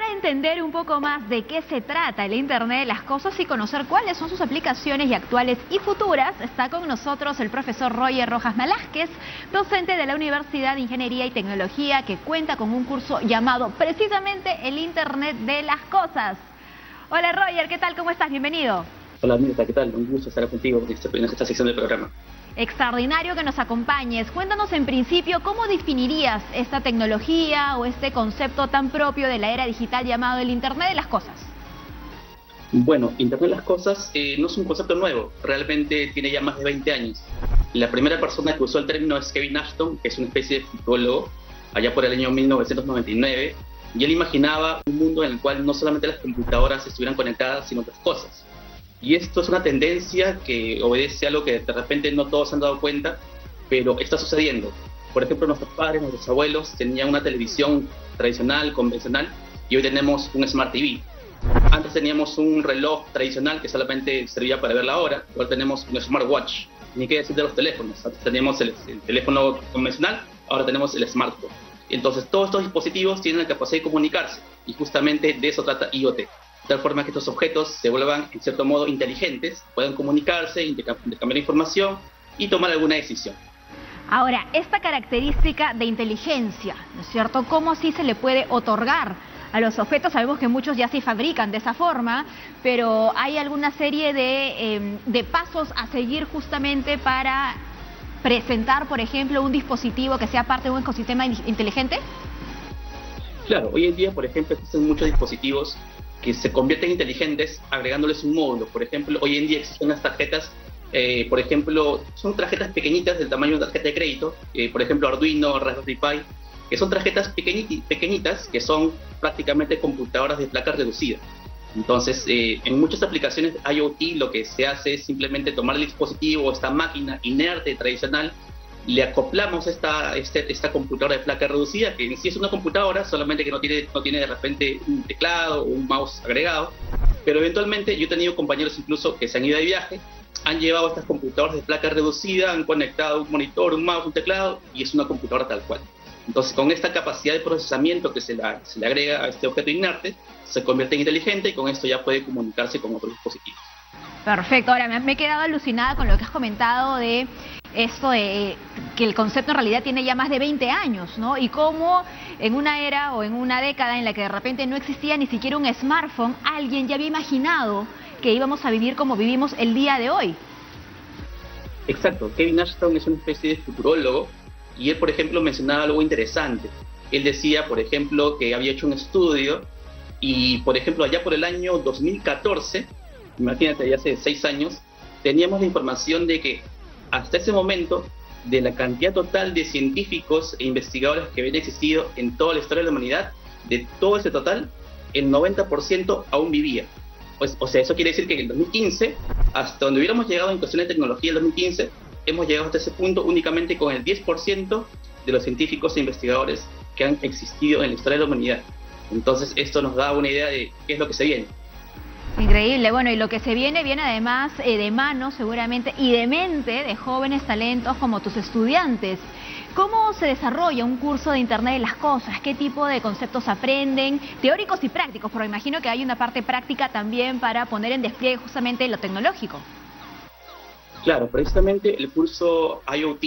Para entender un poco más de qué se trata el Internet de las Cosas y conocer cuáles son sus aplicaciones y actuales y futuras, está con nosotros el profesor Roger Rojas Velázquez, docente de la Universidad de Ingeniería y Tecnología, que cuenta con un curso llamado precisamente el Internet de las Cosas. Hola Roger, ¿qué tal? ¿Cómo estás? Bienvenido. Hola Mirta, ¿qué tal? Un gusto estar contigo en esta sección del programa. Extraordinario que nos acompañes. Cuéntanos en principio cómo definirías esta tecnología o este concepto tan propio de la era digital llamado el Internet de las Cosas. Bueno, Internet de las Cosas no es un concepto nuevo, realmente tiene ya más de 20 años. La primera persona que usó el término es Kevin Ashton, que es una especie de futurólogo, allá por el año 1999, y él imaginaba un mundo en el cual no solamente las computadoras estuvieran conectadas, sino otras cosas. Y esto es una tendencia que obedece a algo que de repente no todos se han dado cuenta, pero está sucediendo. Por ejemplo, nuestros padres, nuestros abuelos tenían una televisión tradicional, convencional, y hoy tenemos un Smart TV. Antes teníamos un reloj tradicional que solamente servía para ver la hora, ahora tenemos un smartwatch. Ni qué decir de los teléfonos. Antes teníamos el teléfono convencional, ahora tenemos el smartphone. Entonces todos estos dispositivos tienen la capacidad de comunicarse, y justamente de eso trata IoT. De tal forma que estos objetos se vuelvan, en cierto modo, inteligentes, puedan comunicarse, intercambiar información y tomar alguna decisión. Ahora, esta característica de inteligencia, ¿no es cierto? ¿Cómo así se le puede otorgar a los objetos? Sabemos que muchos ya se fabrican de esa forma, pero ¿hay alguna serie de pasos a seguir justamente para presentar, por ejemplo, un dispositivo que sea parte de un ecosistema inteligente? Claro, hoy en día, por ejemplo, existen muchos dispositivos que se convierten inteligentes agregándoles un módulo. Por ejemplo, hoy en día existen unas tarjetas, por ejemplo, son tarjetas pequeñitas del tamaño de una tarjeta de crédito, por ejemplo Arduino, Raspberry Pi, que son tarjetas pequeñitas que son prácticamente computadoras de placa reducida. Entonces, en muchas aplicaciones de IoT lo que se hace es simplemente tomar el dispositivo, esta máquina inerte tradicional, le acoplamos esta computadora de placa reducida, que en sí es una computadora, solamente que no tiene de repente un teclado o un mouse agregado, pero eventualmente yo he tenido compañeros incluso que se han ido de viaje, han llevado estas computadoras de placa reducida, han conectado un monitor, un mouse, un teclado, y es una computadora tal cual. Entonces, con esta capacidad de procesamiento que se le agrega a este objeto inerte, se convierte en inteligente y con esto ya puede comunicarse con otros dispositivos. Perfecto. Ahora, me he quedado alucinada con lo que has comentado de esto de que el concepto en realidad tiene ya más de 20 años, ¿no? Y cómo en una era o en una década en la que de repente no existía ni siquiera un smartphone, alguien ya había imaginado que íbamos a vivir como vivimos el día de hoy. Exacto. Kevin Ashton es una especie de futurólogo y él, por ejemplo, mencionaba algo interesante. Él decía, por ejemplo, que había hecho un estudio y, por ejemplo, allá por el año 2014, imagínate, ya hace 6 años, teníamos la información de que hasta ese momento, de la cantidad total de científicos e investigadores que habían existido en toda la historia de la humanidad, de todo ese total, el 90% aún vivía. Pues, o sea, eso quiere decir que en el 2015, hasta donde hubiéramos llegado en cuestión de tecnología en el 2015, hemos llegado hasta ese punto únicamente con el 10% de los científicos e investigadores que han existido en la historia de la humanidad. Entonces, esto nos da una idea de qué es lo que se viene. Increíble. Bueno, y lo que se viene además de mano seguramente y de mente de jóvenes talentos como tus estudiantes. ¿Cómo se desarrolla un curso de Internet de las Cosas? ¿Qué tipo de conceptos aprenden? Teóricos y prácticos, porque imagino que hay una parte práctica también para poner en despliegue justamente lo tecnológico. Claro, precisamente el curso IoT,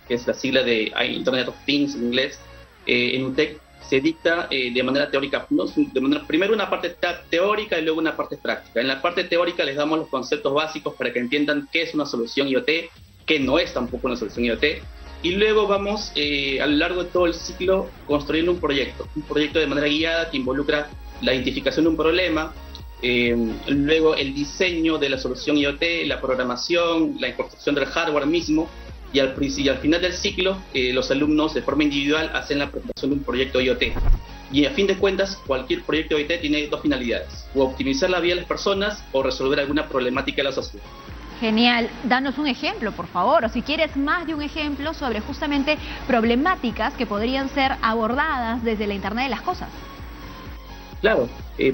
que es la sigla de Internet of Things en inglés, en UTEC, se dicta de manera teórica, ¿no? Primero una parte teórica y luego una parte práctica. En la parte teórica les damos los conceptos básicos para que entiendan qué es una solución IoT, qué no es tampoco una solución IoT, y luego vamos a lo largo de todo el ciclo construyendo un proyecto de manera guiada que involucra la identificación de un problema, luego el diseño de la solución IoT, la programación, la construcción del hardware mismo, y al final del ciclo los alumnos de forma individual hacen la presentación de un proyecto IoT. Y a fin de cuentas, cualquier proyecto IoT tiene dos finalidades: o optimizar la vida de las personas o resolver alguna problemática de la sociedad. Genial. Danos un ejemplo, por favor, o si quieres más de un ejemplo sobre justamente problemáticas que podrían ser abordadas desde la Internet de las Cosas. Claro,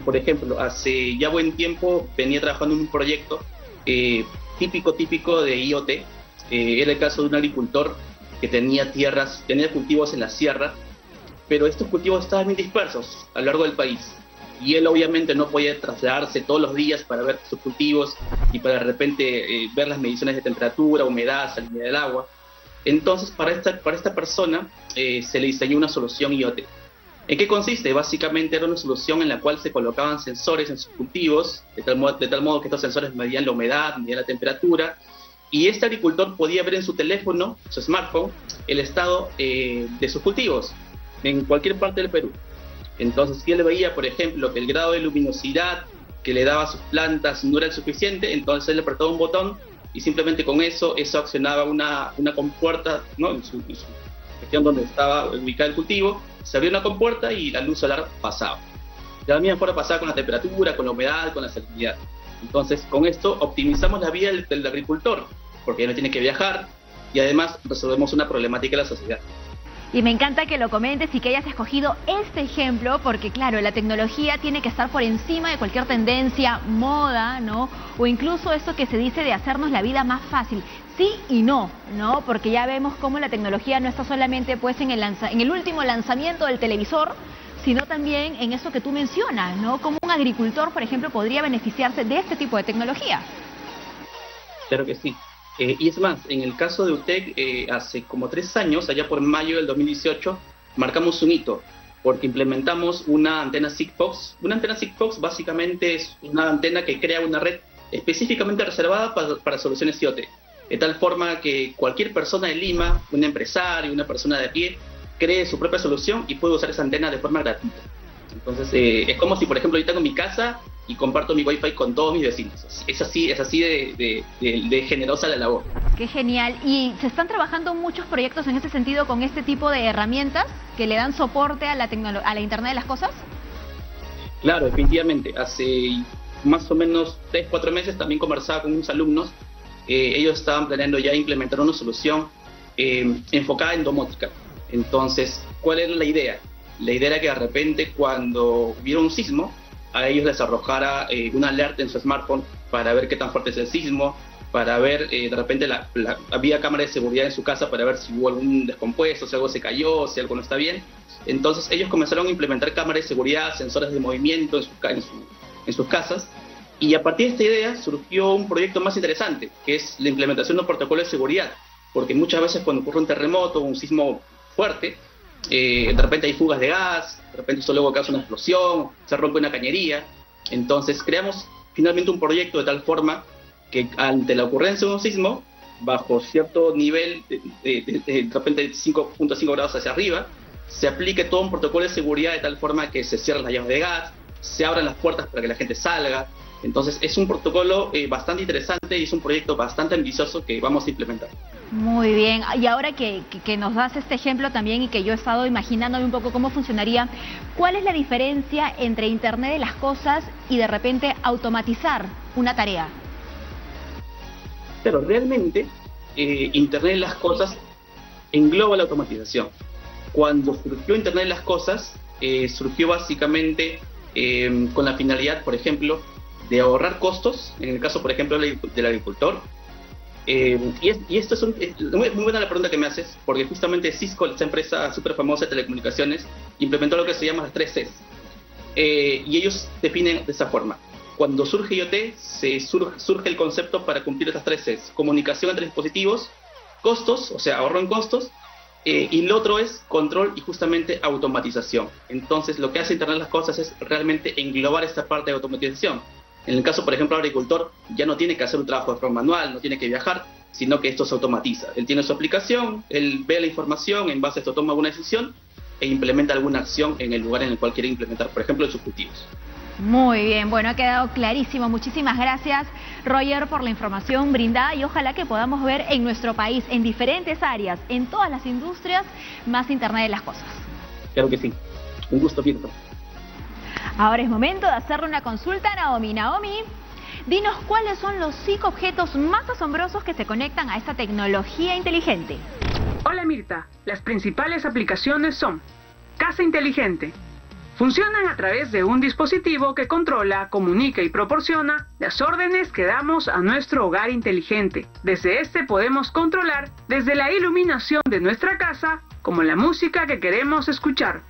por ejemplo, hace ya buen tiempo venía trabajando en un proyecto típico de IoT. Era el caso de un agricultor que tenía cultivos en la sierra, pero estos cultivos estaban muy dispersos a lo largo del país. y él obviamente no podía trasladarse todos los días para ver sus cultivos y para de repente ver las mediciones de temperatura, humedad, salinidad del agua. Entonces para esta persona se le diseñó una solución IoT. ¿En qué consiste? Básicamente era una solución en la cual se colocaban sensores en sus cultivos, de tal modo que estos sensores medían la humedad, medían la temperatura, y este agricultor podía ver en su teléfono, su smartphone, el estado de sus cultivos en cualquier parte del Perú. Entonces, si él veía, por ejemplo, que el grado de luminosidad que le daba a sus plantas no era el suficiente, entonces él le apretaba un botón y simplemente con eso accionaba una compuerta, ¿no? en su región donde estaba ubicado el cultivo, se abría una compuerta y la luz solar pasaba. De la misma forma pasaba con la temperatura, con la humedad, con la salinidad. Entonces, con esto optimizamos la vida del agricultor, porque ya no tiene que viajar y además resolvemos una problemática de la sociedad. Y me encanta que lo comentes y que hayas escogido este ejemplo, porque claro, la tecnología tiene que estar por encima de cualquier tendencia, moda, ¿no? O incluso eso que se dice de hacernos la vida más fácil. Sí y no, ¿no? Porque ya vemos cómo la tecnología no está solamente pues en el último lanzamiento del televisor, sino también en eso que tú mencionas, ¿no? Como un agricultor, por ejemplo, podría beneficiarse de este tipo de tecnología. Claro que sí. Y es más, en el caso de UTEC, hace como 3 años, allá por mayo del 2018, marcamos un hito, porque implementamos una antena Sigfox. Una antena Sigfox básicamente es una antena que crea una red específicamente reservada para soluciones IoT, de tal forma que cualquier persona de Lima, un empresario, una persona de a pie, cree su propia solución y puede usar esa antena de forma gratuita. Entonces, es como si, por ejemplo, yo tengo mi casa y comparto mi Wi-Fi con todos mis vecinos. Es así de generosa la labor. Qué genial. ¿Y se están trabajando muchos proyectos en ese sentido con este tipo de herramientas que le dan soporte a la Internet de las Cosas? Claro, definitivamente. Hace más o menos 3-4 meses también conversaba con unos alumnos. Ellos estaban planeando ya implementar una solución enfocada en domótica. Entonces, ¿cuál era la idea? La idea era que de repente cuando hubiera un sismo, a ellos les arrojara una alerta en su smartphone para ver qué tan fuerte es el sismo, para ver de repente había cámara de seguridad en su casa para ver si hubo algún descompuesto, si algo se cayó, si algo no está bien. Entonces ellos comenzaron a implementar cámaras de seguridad, sensores de movimiento en sus casas, y a partir de esta idea surgió un proyecto más interesante, que es la implementación de un protocolo de seguridad, porque muchas veces cuando ocurre un terremoto o un sismo fuerte, de repente hay fugas de gas, de repente eso luego causa una explosión, se rompe una cañería. Entonces creamos finalmente un proyecto de tal forma que ante la ocurrencia de un sismo, bajo cierto nivel, de repente 5.5 grados hacia arriba, se aplique todo un protocolo de seguridad de tal forma que se cierren las llaves de gas, se abran las puertas para que la gente salga. Entonces es un protocolo bastante interesante y es un proyecto bastante ambicioso que vamos a implementar. Muy bien, y ahora que nos das este ejemplo también y que yo he estado imaginándome un poco cómo funcionaría, ¿cuál es la diferencia entre Internet de las Cosas y de repente automatizar una tarea? Pero realmente Internet de las Cosas engloba la automatización. Cuando surgió Internet de las Cosas, surgió básicamente con la finalidad, por ejemplo, de ahorrar costos, en el caso, por ejemplo, del agricultor. Y esto es muy buena la pregunta que me haces, porque justamente Cisco, esta empresa súper famosa de telecomunicaciones, implementó lo que se llama las 3 Cs. Y ellos definen de esa forma. Cuando surge IoT, surge el concepto para cumplir estas 3 Cs. Comunicación entre dispositivos, costos, o sea, ahorro en costos, y lo otro es control y justamente automatización. Entonces, lo que hace Internet de las Cosas es realmente englobar esta parte de automatización. En el caso, por ejemplo, del agricultor, ya no tiene que hacer un trabajo de forma manual, no tiene que viajar, sino que esto se automatiza. Él tiene su aplicación, él ve la información, en base a esto toma una decisión e implementa alguna acción en el lugar en el cual quiere implementar, por ejemplo, en sus cultivos. Muy bien, bueno, ha quedado clarísimo. Muchísimas gracias, Roger, por la información brindada y ojalá que podamos ver en nuestro país, en diferentes áreas, en todas las industrias, más Internet de las Cosas. Claro que sí. Un gusto, Pirto. Ahora es momento de hacerle una consulta a Naomi. Naomi, dinos cuáles son los 5 objetos más asombrosos que se conectan a esta tecnología inteligente. Hola Mirta, las principales aplicaciones son casa inteligente. Funcionan a través de un dispositivo que controla, comunica y proporciona las órdenes que damos a nuestro hogar inteligente. Desde este podemos controlar desde la iluminación de nuestra casa como la música que queremos escuchar.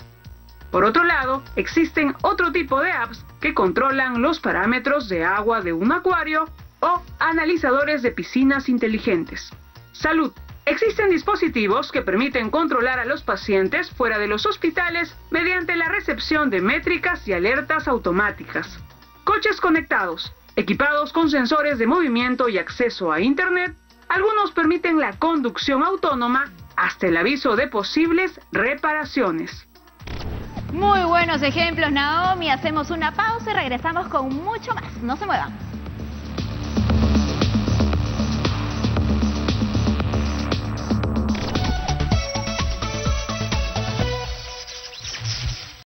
Por otro lado, existen otro tipo de apps que controlan los parámetros de agua de un acuario o analizadores de piscinas inteligentes. Salud. Existen dispositivos que permiten controlar a los pacientes fuera de los hospitales mediante la recepción de métricas y alertas automáticas. Coches conectados. Equipados con sensores de movimiento y acceso a Internet, algunos permiten la conducción autónoma hasta el aviso de posibles reparaciones. Muy buenos ejemplos, Naomi. Hacemos una pausa y regresamos con mucho más. No se muevan.